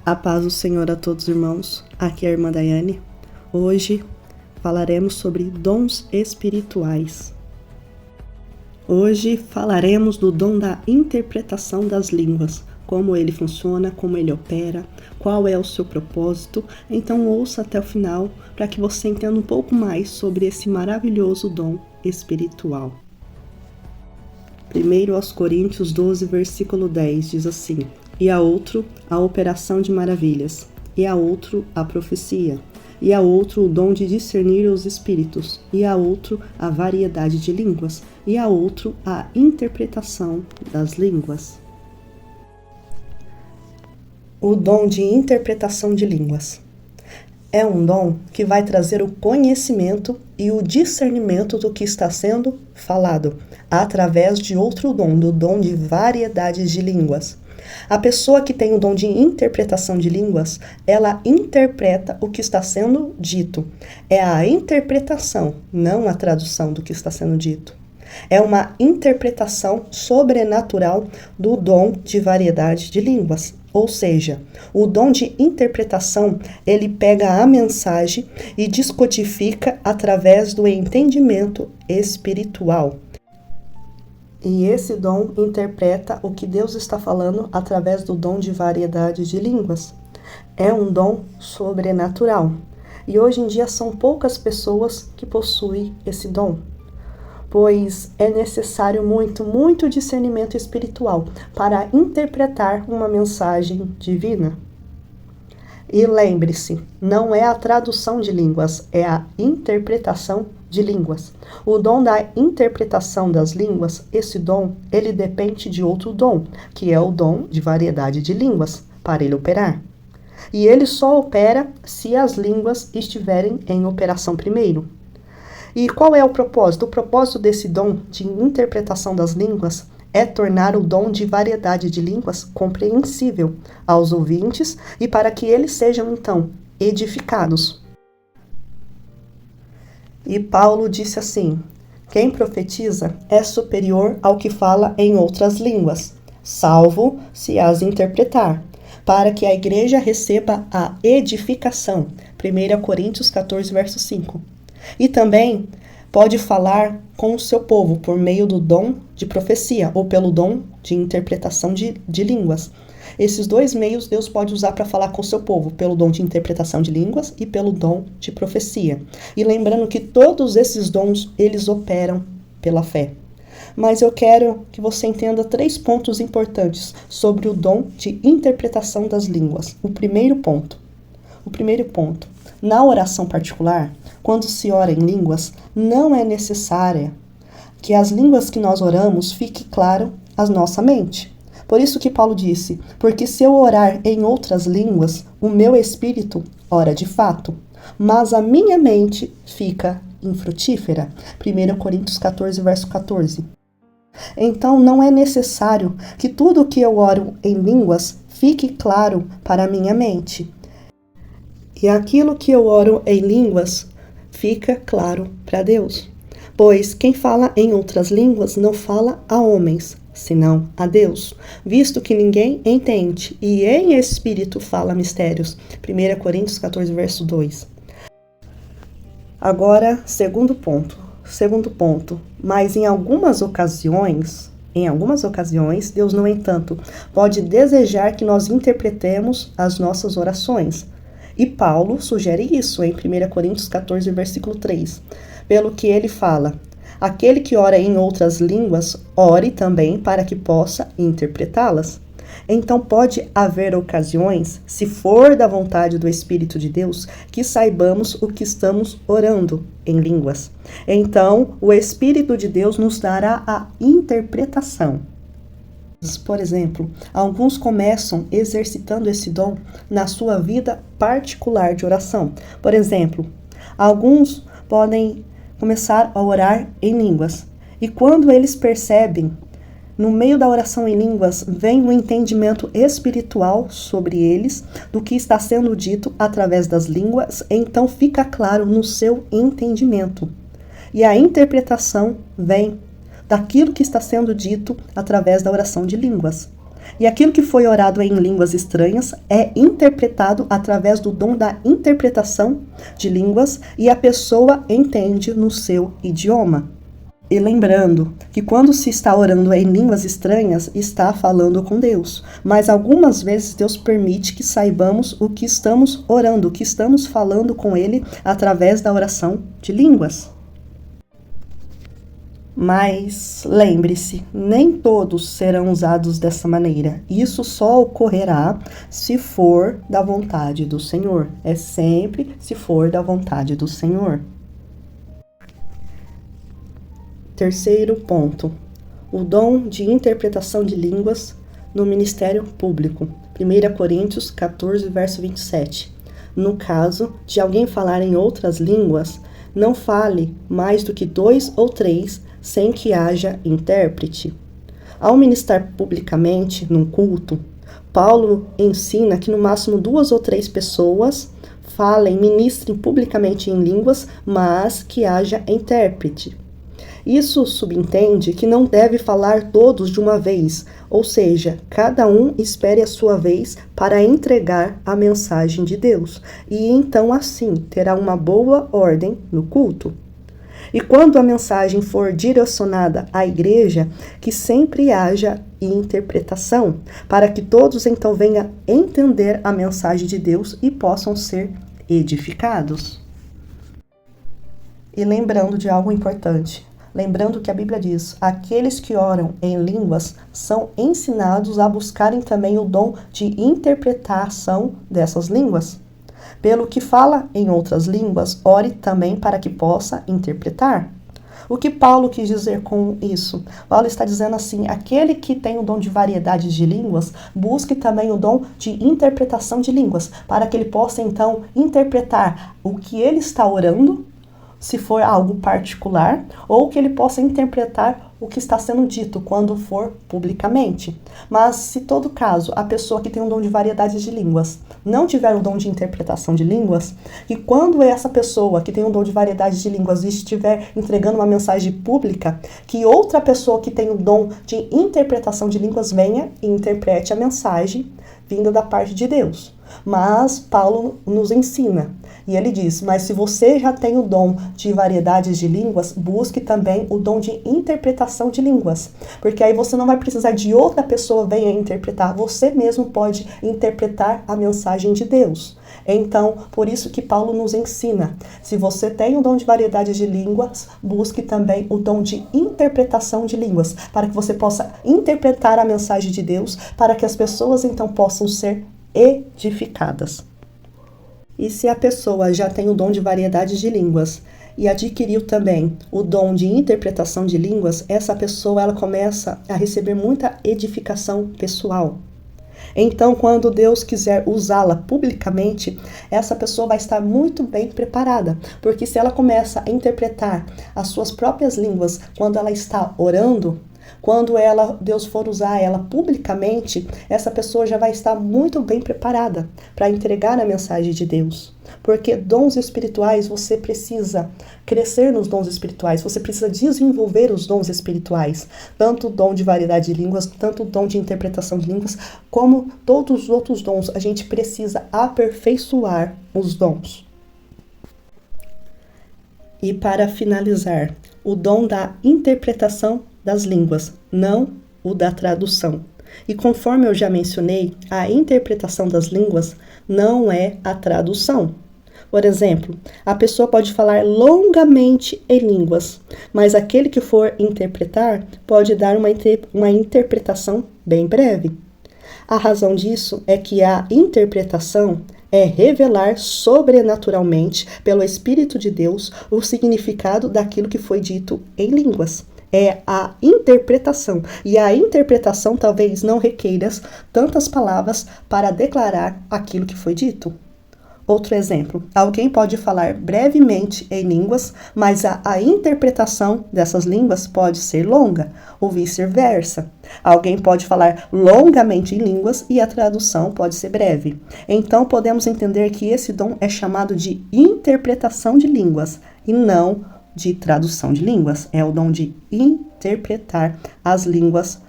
A paz do Senhor a todos, irmãos. Aqui é a irmã Daiane. Hoje falaremos sobre dons espirituais. Hoje falaremos do dom da interpretação das línguas, como ele funciona, como ele opera, qual é o seu propósito. Então ouça até o final para que você entenda um pouco mais sobre esse maravilhoso dom espiritual. 1 aos Coríntios 12, versículo 10 diz assim: E a outro a operação de maravilhas, e a outro a profecia, e a outro o dom de discernir os espíritos, e a outro a variedade de línguas, e a outro a interpretação das línguas. O dom de interpretação de línguas é um dom que vai trazer o conhecimento e o discernimento do que está sendo falado, através de outro dom, do dom de variedades de línguas. A pessoa que tem o dom de interpretação de línguas, ela interpreta o que está sendo dito. É a interpretação, não a tradução do que está sendo dito. É uma interpretação sobrenatural do dom de variedade de línguas. Ou seja, o dom de interpretação, ele pega a mensagem e descodifica através do entendimento espiritual. E esse dom interpreta o que Deus está falando através do dom de variedade de línguas. É um dom sobrenatural. E hoje em dia são poucas pessoas que possuem esse dom, pois é necessário muito discernimento espiritual para interpretar uma mensagem divina. E lembre-se, não é a tradução de línguas, é a interpretação de línguas. O dom da interpretação das línguas, esse dom, ele depende de outro dom, que é o dom de variedade de línguas, para ele operar. E ele só opera se as línguas estiverem em operação primeiro. E qual é o propósito? O propósito desse dom de interpretação das línguas é tornar o dom de variedade de línguas compreensível aos ouvintes e para que eles sejam, então, edificados. E Paulo disse assim: quem profetiza é superior ao que fala em outras línguas, salvo se as interpretar, para que a igreja receba a edificação. 1 Coríntios 14, verso 5. E também pode falar com o seu povo por meio do dom de profecia ou pelo dom de interpretação de línguas. Esses dois meios Deus pode usar para falar com o seu povo, pelo dom de interpretação de línguas e pelo dom de profecia. E lembrando que todos esses dons, eles operam pela fé. Mas eu quero que você entenda 3 pontos importantes sobre o dom de interpretação das línguas. O primeiro ponto, na oração particular, quando se ora em línguas, não é necessária que as línguas que nós oramos fique claro à nossa mente. Por isso que Paulo disse: porque se eu orar em outras línguas, o meu espírito ora de fato, mas a minha mente fica infrutífera. 1 Coríntios 14, verso 14. Então não é necessário que tudo o que eu oro em línguas fique claro para a minha mente. E aquilo que eu oro em línguas fica claro para Deus. Pois quem fala em outras línguas não fala a homens, senão a Deus, visto que ninguém entende, e em espírito fala mistérios. 1 Coríntios 14, verso 2. Agora, segundo ponto. Mas em algumas ocasiões, Deus, no entanto, pode desejar que nós interpretemos as nossas orações. E Paulo sugere isso em 1 Coríntios 14, versículo 3. Pelo que ele fala: aquele que ora em outras línguas, ore também para que possa interpretá-las. Então pode haver ocasiões, se for da vontade do Espírito de Deus, que saibamos o que estamos orando em línguas. Então o Espírito de Deus nos dará a interpretação. Por exemplo, alguns começam exercitando esse dom na sua vida particular de oração. Por exemplo, alguns podem começar a orar em línguas. E quando eles percebem, no meio da oração em línguas, vem um entendimento espiritual sobre eles, do que está sendo dito através das línguas, então fica claro no seu entendimento. E a interpretação vem daquilo que está sendo dito através da oração de línguas. E aquilo que foi orado em línguas estranhas é interpretado através do dom da interpretação de línguas e a pessoa entende no seu idioma. E lembrando que quando se está orando em línguas estranhas, está falando com Deus. Mas algumas vezes Deus permite que saibamos o que estamos orando, o que estamos falando com Ele através da oração de línguas. Mas lembre-se, nem todos serão usados dessa maneira. Isso só ocorrerá se for da vontade do Senhor. É sempre se for da vontade do Senhor. Terceiro ponto, o dom de interpretação de línguas no ministério público. 1 Coríntios 14, verso 27. No caso de alguém falar em outras línguas, não fale mais do que 2 ou 3, sem que haja intérprete. Ao ministrar publicamente num culto, Paulo ensina que no máximo 2 ou 3 pessoas falem, ministrem publicamente em línguas, mas que haja intérprete. Isso subentende que não deve falar todos de uma vez, ou seja, cada um espere a sua vez para entregar a mensagem de Deus, e então assim terá uma boa ordem no culto. E quando a mensagem for direcionada à igreja, que sempre haja interpretação, para que todos então venham entender a mensagem de Deus e possam ser edificados. E lembrando de algo importante, lembrando que a Bíblia diz, aqueles que oram em línguas são ensinados a buscarem também o dom de interpretação dessas línguas. Pelo que fala em outras línguas, ore também para que possa interpretar. O que Paulo quis dizer com isso? Paulo está dizendo assim, aquele que tem o dom de variedades de línguas, busque também o dom de interpretação de línguas, para que ele possa então interpretar o que ele está orando, se for algo particular, ou que ele possa interpretar o que está sendo dito quando for publicamente. Mas se todo caso a pessoa que tem um dom de variedades de línguas não tiver o dom de interpretação de línguas, e quando essa pessoa que tem um dom de variedades de línguas estiver entregando uma mensagem pública, que outra pessoa que tem o dom de interpretação de línguas venha e interprete a mensagem vinda da parte de Deus. Mas Paulo nos ensina, e ele diz, mas se você já tem o dom de variedades de línguas, busque também o dom de interpretação de línguas, porque aí você não vai precisar de outra pessoa venha interpretar, você mesmo pode interpretar a mensagem de Deus. Então, por isso que Paulo nos ensina, se você tem o dom de variedades de línguas, busque também o dom de interpretação de línguas, para que você possa interpretar a mensagem de Deus, para que as pessoas então possam ser edificadas. E se a pessoa já tem o dom de variedades de línguas e adquiriu também o dom de interpretação de línguas, essa pessoa ela começa a receber muita edificação pessoal. Então, quando Deus quiser usá-la publicamente, essa pessoa vai estar muito bem preparada, porque se ela começa a interpretar as suas próprias línguas quando ela está orando, quando Deus for usar ela publicamente, essa pessoa já vai estar muito bem preparada para entregar a mensagem de Deus. Porque dons espirituais, você precisa crescer nos dons espirituais, você precisa desenvolver os dons espirituais. Tanto o dom de variedade de línguas, tanto o dom de interpretação de línguas, como todos os outros dons. A gente precisa aperfeiçoar os dons. E para finalizar, o dom da interpretação das línguas, não o da tradução. E conforme eu já mencionei, a interpretação das línguas não é a tradução. Por exemplo, a pessoa pode falar longamente em línguas, mas aquele que for interpretar pode dar uma interpretação bem breve. A razão disso é que a interpretação é revelar sobrenaturalmente, pelo Espírito de Deus, o significado daquilo que foi dito em línguas. É a interpretação. E a interpretação talvez não requeira tantas palavras para declarar aquilo que foi dito. Outro exemplo, alguém pode falar brevemente em línguas, mas a interpretação dessas línguas pode ser longa, ou vice-versa. Alguém pode falar longamente em línguas e a tradução pode ser breve. Então, podemos entender que esse dom é chamado de interpretação de línguas e não de tradução de línguas. É o dom de interpretar as línguas.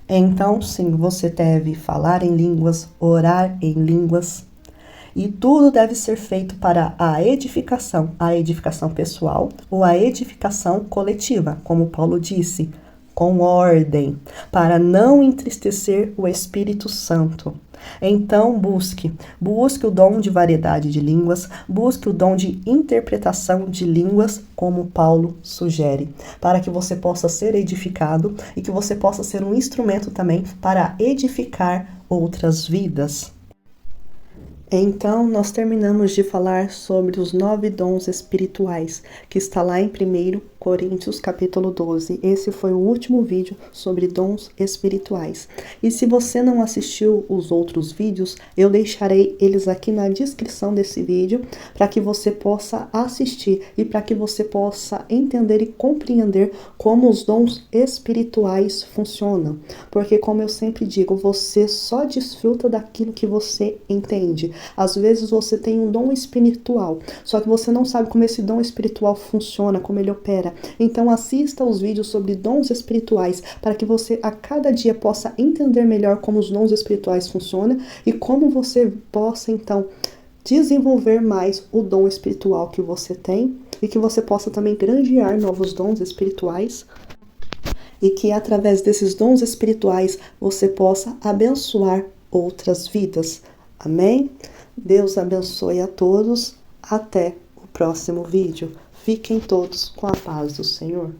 Então, sim, você deve falar em línguas, orar em línguas, e tudo deve ser feito para a edificação pessoal ou a edificação coletiva, como Paulo disse, com ordem, para não entristecer o Espírito Santo. Então, busque o dom de variedade de línguas, busque o dom de interpretação de línguas, como Paulo sugere, para que você possa ser edificado e que você possa ser um instrumento também para edificar outras vidas. Então, nós terminamos de falar sobre os 9 dons espirituais, que está lá em 1 Coríntios capítulo 12. Esse foi o último vídeo sobre dons espirituais. E se você não assistiu os outros vídeos, eu deixarei eles aqui na descrição desse vídeo, para que você possa assistir e para que você possa entender e compreender como os dons espirituais funcionam. Porque, como eu sempre digo, você só desfruta daquilo que você entende. Às vezes você tem um dom espiritual, só que você não sabe como esse dom espiritual funciona, como ele opera. Então assista os vídeos sobre dons espirituais, para que você a cada dia possa entender melhor como os dons espirituais funcionam e como você possa então desenvolver mais o dom espiritual que você tem e que você possa também granjear novos dons espirituais e que através desses dons espirituais você possa abençoar outras vidas. Amém? Deus abençoe a todos. Até o próximo vídeo. Fiquem todos com a paz do Senhor.